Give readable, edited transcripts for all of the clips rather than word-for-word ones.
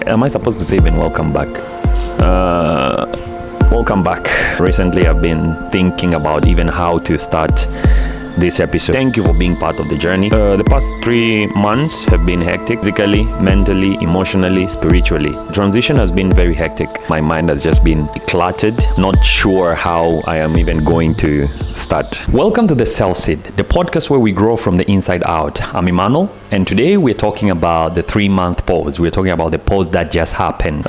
Am I supposed to say even welcome back? Welcome back. Recently, I've been thinking about even how to start this episode. Thank you for being part of the journey. The past 3 months have been hectic, physically, mentally, emotionally, spiritually. Transition has been very hectic. My mind has just been cluttered, not sure how I am even going to start. Welcome to the Self Seed, the podcast where we grow from the inside out. I'm Emmanuel, and today we're talking about the 3-month pause. We're talking about the pause that just happened.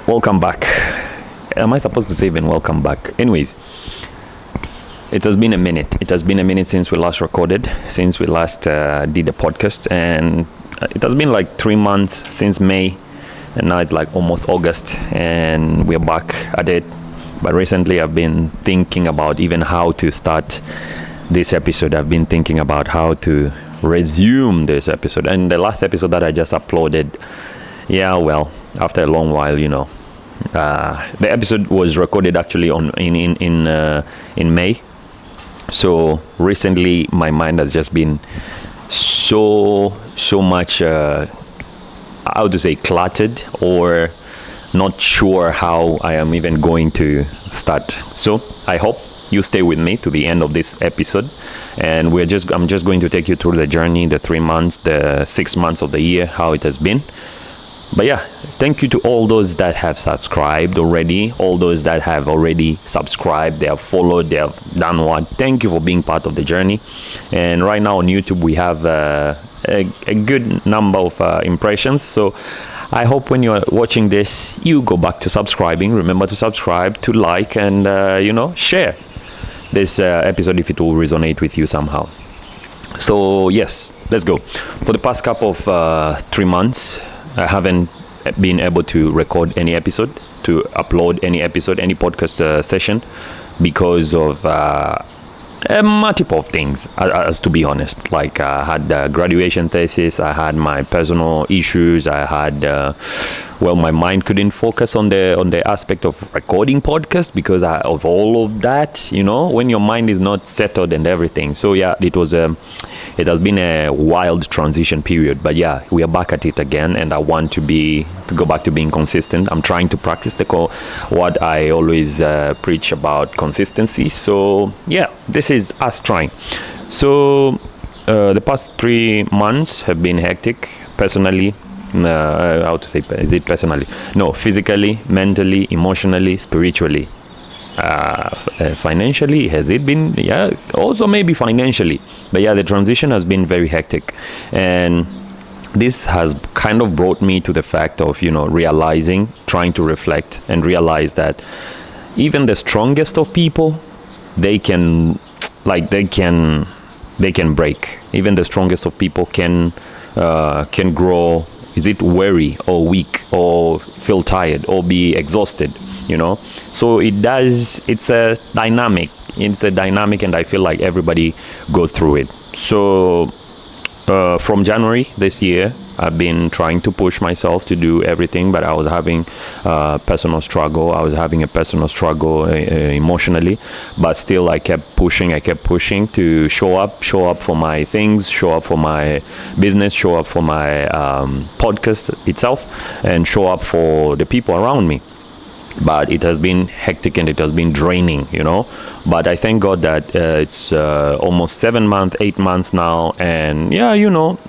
Welcome back. Am I supposed to say even welcome back? Anyways, it has been a minute. It has been a minute since we last recorded, since we last did the podcast, and it has been like 3 months since May, and now it's like almost August, and we're back at it. But recently, I've been thinking about even how to start this episode. I've been thinking about how to resume this episode, and the last episode that I just uploaded, after a long while, the episode was recorded actually in May. So recently my mind has just been so much cluttered, or not sure how I am even going to start. So I hope you stay with me to the end of this episode, and I'm just going to take you through the journey, the 3 months, the 6 months of the year, how it has been. But yeah, thank you to all those that have subscribed already, all those that have already subscribed, they have followed, they have done what. Thank you for being part of the journey. And right now on YouTube, we have a good number of impressions. So I hope when you're watching this, you go back to subscribing. Remember to subscribe, to like, and, share this episode if it will resonate with you somehow. So yes, let's go. For the past couple of 3 months, I haven't been able to record any episode, to upload any episode, any podcast session, because of multiple things, as to be honest. Like I had graduation thesis, I had my personal issues, I had my mind couldn't focus on the aspect of recording podcast because of all of that, when your mind is not settled and everything. So yeah, it has been a wild transition period, but yeah, we are back at it again, and I want to go back to being consistent. I'm trying to practice what I always preach about, consistency. So yeah, this is us trying. So the past 3 months have been hectic personally. Physically, mentally, emotionally, spiritually. Financially, has it been? Yeah, also maybe financially. But yeah, the transition has been very hectic, and this has kind of brought me to the fact of realizing, trying to reflect and realize that even the strongest of people, they can break. Even the strongest of people can grow. Is it weary or weak or feel tired or be exhausted? So it's a dynamic, and I feel like everybody goes through it. So from January this year, I've been trying to push myself to do everything, but I was having a personal struggle. Emotionally, but still I kept pushing to show up for my things, show up for my business, show up for my podcast itself, and show up for the people around me. But it has been hectic and it has been draining, But I thank God that it's almost 8 months now. And yeah,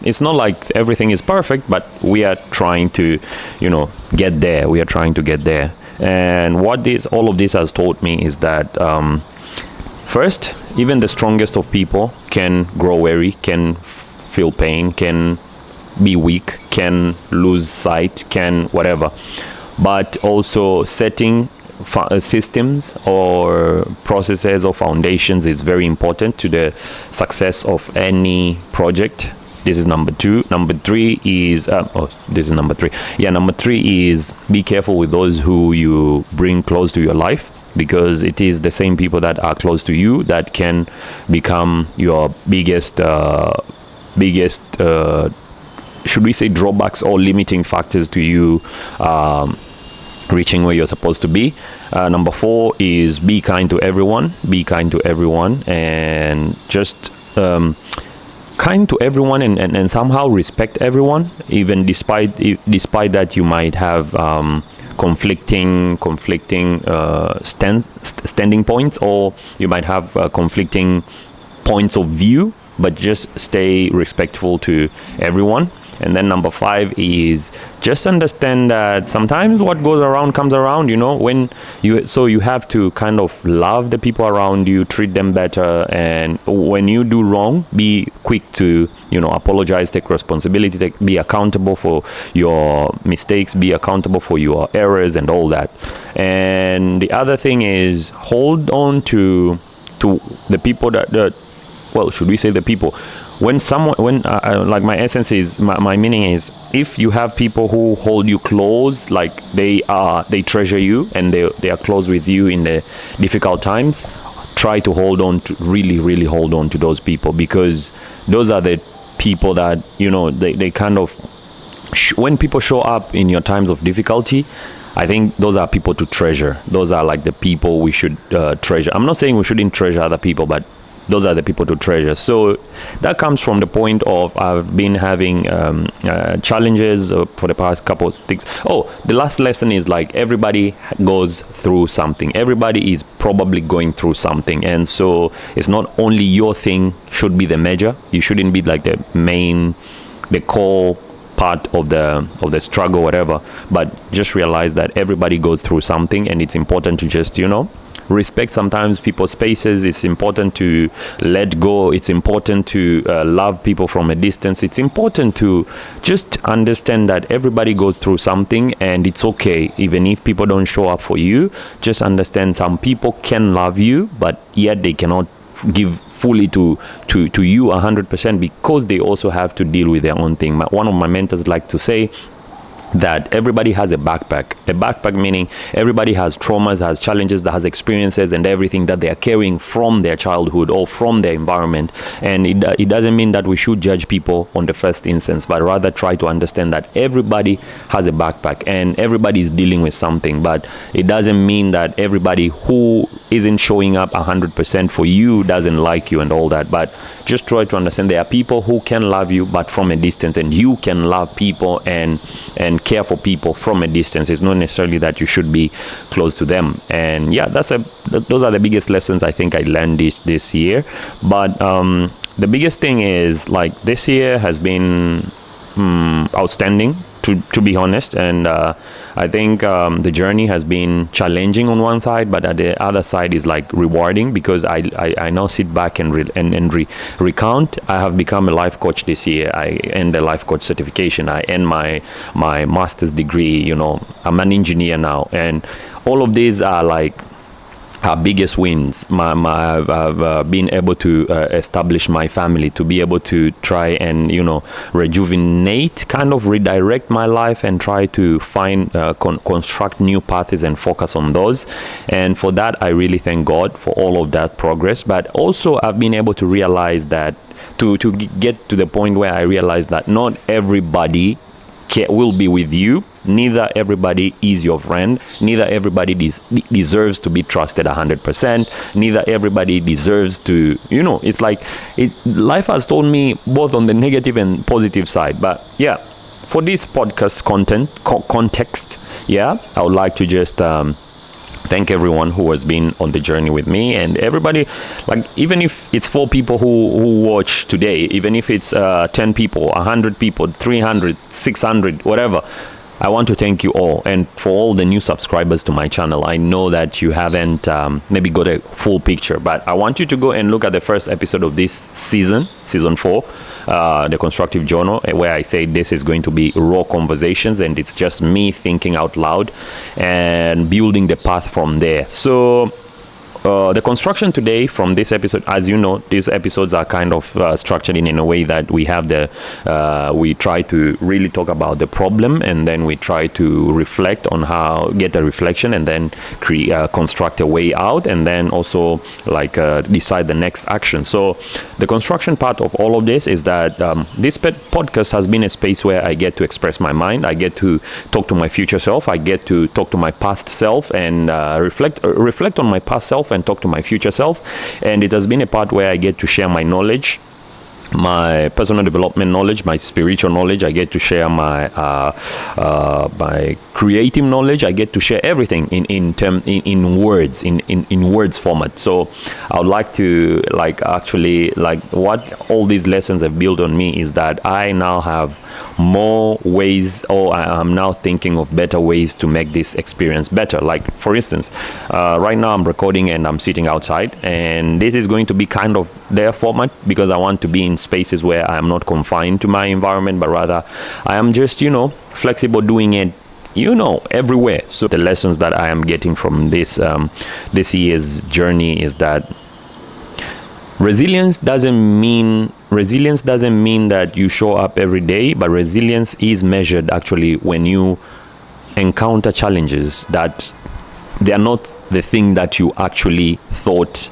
it's not like everything is perfect, but we are trying to, get there. We are trying to get there. And what all of this has taught me is that, first, even the strongest of people can grow weary, can feel pain, can be weak, can lose sight, can whatever. But also setting systems or processes or foundations is very important to the success of any project. This is number 2. Number 3 is this is number 3. Yeah, number 3 is be careful with those who you bring close to your life, because it is the same people that are close to you that can become your biggest should we say drawbacks or limiting factors to you reaching where you're supposed to be. Number 4 is be kind to everyone, and just kind to everyone and somehow respect everyone, even despite that you might have conflicting standing points, or you might have conflicting points of view, but just stay respectful to everyone. And then number 5 is just understand that sometimes what goes around comes around, when you have to kind of love the people around you, treat them better, and when you do wrong, be quick to apologize, take responsibility, be accountable for your mistakes, be accountable for your errors and all that. And the other thing is hold on to the people should we say the people? Like my essence is, my meaning is, if you have people who hold you close, like they treasure you and they are close with you in the difficult times, try to really hold on to those people, because those are the people that, they kind of, when people show up in your times of difficulty, I think those are people to treasure. Those are like the people we should treasure. I'm not saying we shouldn't treasure other people, but those are the people to treasure. So that comes from the point of, I've been having challenges for the past couple of things. The last lesson is, like, everybody goes through something. Everybody is probably going through something. And so it's not only your thing should be the measure. You shouldn't be like the core part of the struggle, whatever. But just realize that everybody goes through something, and it's important to just, respect sometimes people's spaces. It's important to let go. It's important to love people from a distance. It's important to just understand that everybody goes through something, and it's okay even if people don't show up for you. Just understand some people can love you, but yet they cannot give fully to you 100%, because they also have to deal with their own thing. One of my mentors like to say that everybody has a backpack meaning everybody has traumas, has challenges, that has experiences and everything that they are carrying from their childhood or from their environment. And it doesn't mean that we should judge people on the first instance, but rather try to understand that everybody has a backpack and everybody is dealing with something. But it doesn't mean that everybody who isn't showing up 100% for you doesn't like you and all that. But just try to understand there are people who can love you but from a distance, and you can love people and care for people from a distance. It's not necessarily that you should be close to them. And yeah, those are the biggest lessons I think I learned this year. But the biggest thing is, like, this year has been outstanding, to be honest, and I think the journey has been challenging on one side, but at the other side is like rewarding, because I now sit back and recount. I have become a life coach this year. I earned the life coach certification. I earned my master's degree. I'm an engineer now, and all of these are like our biggest wins. I've been able to establish my family, to be able to try and rejuvenate, kind of redirect my life, and try to find construct new paths and focus on those. And for that, I really thank God for all of that progress. But also, I've been able to realize that to get to the point where I realize that not everybody will be with you. Neither everybody is your friend. Neither everybody deserves to be trusted 100%. Neither everybody deserves to, it's like, life has told me both on the negative and positive side. But yeah, for this podcast context, I would like to just thank everyone who has been on the journey with me, and everybody, like, even if it's 4 people who watch today, even if it's 10 people, 100 people, 300, 600, whatever, I want to thank you all. And for all the new subscribers to my channel, I know that you haven't maybe got a full picture, but I want you to go and look at the first episode of this season 4, the Constructive Journal, where I say this is going to be raw conversations, and it's just me thinking out loud and building the path from there. So the construction today from this episode, as you know, these episodes are kind of structured in a way that we have we try to really talk about the problem, and then we try to reflect on get a reflection, and then construct a way out, and then also decide the next action. So the construction part of all of this is that this podcast has been a space where I get to express my mind. I get to talk to my future self. I get to talk to my past self and reflect on my past self and talk to my future self. And it has been a part where I get to share my knowledge my personal development knowledge, my spiritual knowledge. I get to share my creative knowledge. I get to share everything in words, in words format. So I would like to actually what all these lessons have built on me is that I now have more ways, or I'm now thinking of better ways to make this experience better. Like, for instance, right now I'm recording and I'm sitting outside, and this is going to be kind of their format because I want to be in spaces where I'm not confined to my environment, but rather I am just, flexible, doing it, everywhere. So the lessons that I am getting from this year's journey is that resilience doesn't mean that you show up every day, but resilience is measured actually when you encounter challenges that they are not the thing that you actually thought.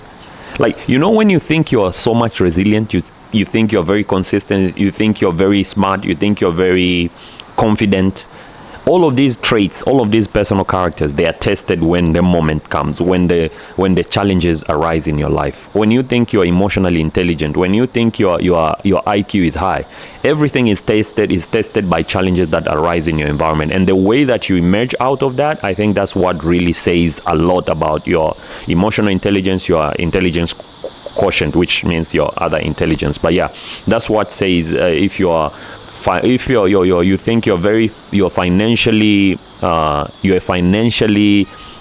Like, when you think you're so much resilient, you think you're very consistent, you think you're very smart, you think you're very confident. All of these traits, all of these personal characters, they are tested when the moment comes, when the challenges arise in your life. When you think you're emotionally intelligent, when you think your IQ is high, everything is tested by challenges that arise in your environment. And the way that you emerge out of that, I think that's what really says a lot about your emotional intelligence, your intelligence quotient, which means your other intelligence. But yeah, that's what says if you think you're a financially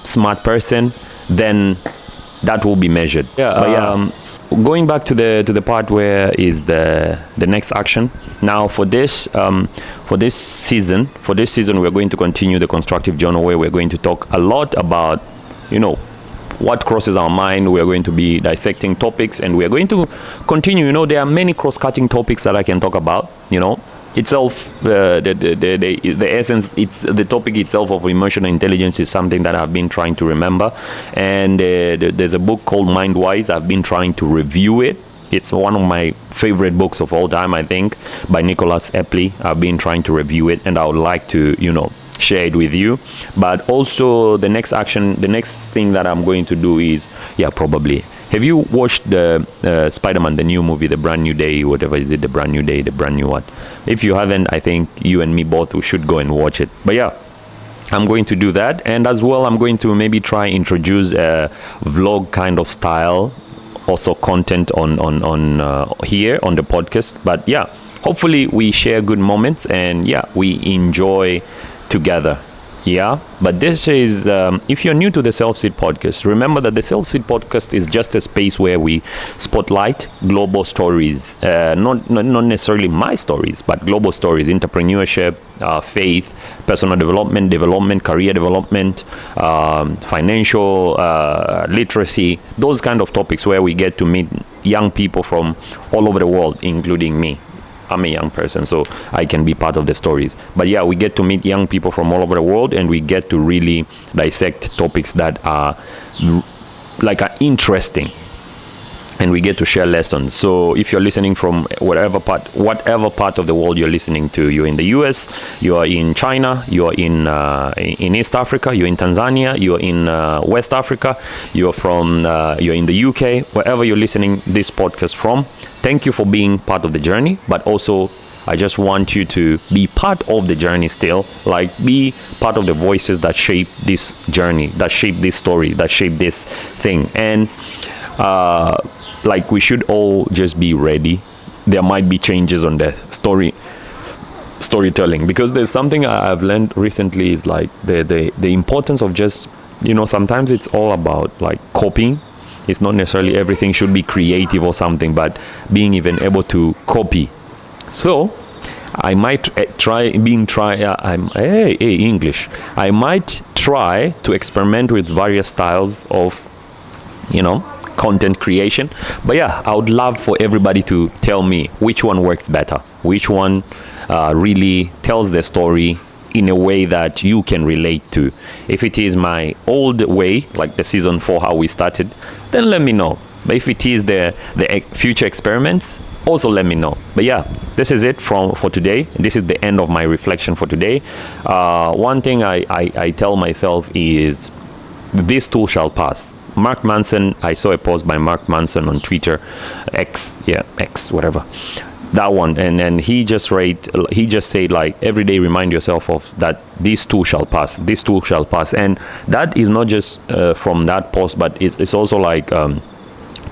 smart person, then that will be measured. Going back to the part where is the next action. Now for this season we're going to continue the constructive journal, where we're going to talk a lot about what crosses our mind. We're going to be dissecting topics, and we're going to continue. There are many cross-cutting topics that I can talk about. Itself, the essence, it's the topic itself of emotional intelligence is something that I've been trying to remember. And there's a book called Mind Wise. I've been trying to review it. It's one of my favorite books of all time, I think, by Nicholas Epley. I've been trying to review it, and I would like to, share it with you. But also the next thing that I'm going to do is, probably. Have you watched the Spider-Man, the new movie, The Brand New Day, whatever is it, The Brand New Day, The Brand New what? If you haven't, I think you and me both, we should go and watch it. But yeah, I'm going to do that. And as well, I'm going to maybe try introduce a vlog kind of style, also content on here on the podcast. But yeah, hopefully we share good moments, and we enjoy together. But this is, if you're new to the Self-Seed Podcast, remember that the Self-Seed Podcast is just a space where we spotlight global stories, not necessarily my stories, but global stories, entrepreneurship, faith, personal development, career development, financial literacy, those kind of topics where we get to meet young people from all over the world, including me. I'm a young person, so I can be part of the stories. But yeah, we get to meet young people from all over the world, and we get to really dissect topics that are interesting, and we get to share lessons. So if you're listening from whatever part of the world you're listening to, you're in the US, you are in China, you are in East Africa, you're in Tanzania, you're in West Africa, you're in the UK, wherever you're listening this podcast from, thank you for being part of the journey. But also, I just want you to be part of the journey still, be part of the voices that shape this journey, that shape this story, that shape this thing. And we should all just be ready. There might be changes on the storytelling, because there's something I've learned recently is the importance of just, sometimes it's all about copying. It's not necessarily everything should be creative or something, but being even able to copy. So I might English. I might try to experiment with various styles of, content creation. But yeah, I would love for everybody to tell me which one works better, which one really tells the story in a way that you can relate to. If it is my old way, like the season 4, how we started, then let me know. But if it is the future experiments, also let me know. But yeah, this is it for today. This is the end of my reflection for today. One thing I tell myself is, this too shall pass. Mark Manson, I saw a post by Mark Manson on Twitter, X, whatever. that one. And he just said, like, every day remind yourself of that this too shall pass, and that is not just from that post, but it's also like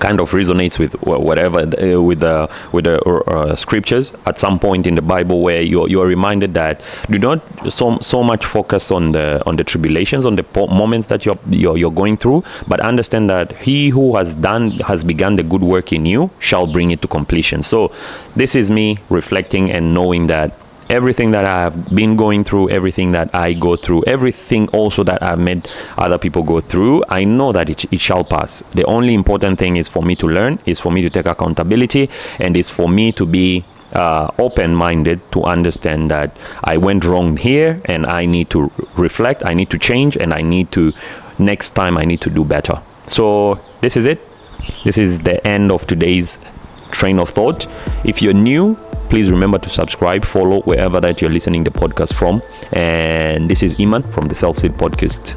kind of resonates with whatever with the scriptures at some point in the Bible, where you're reminded that do not so much focus on the tribulations, on the moments that you're going through, but understand that he who has begun the good work in you shall bring it to completion. So this is me reflecting and knowing that everything that I have been going through, everything that I go through, everything also that I've made other people go through, I know that it shall pass. The only important thing is for me to learn, is for me to take accountability, and is for me to be open-minded to understand that I went wrong here, and I need to reflect, I need to change, and next time I need to do better. So this is it. This is the end of today's train of thought. If you're new, please remember to subscribe, follow wherever that you're listening the podcast from. And this is Iman from the Self Seed Podcast.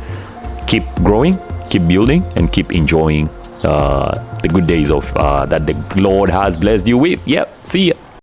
Keep growing, keep building, and keep enjoying the good days of that the Lord has blessed you with. Yep. See ya.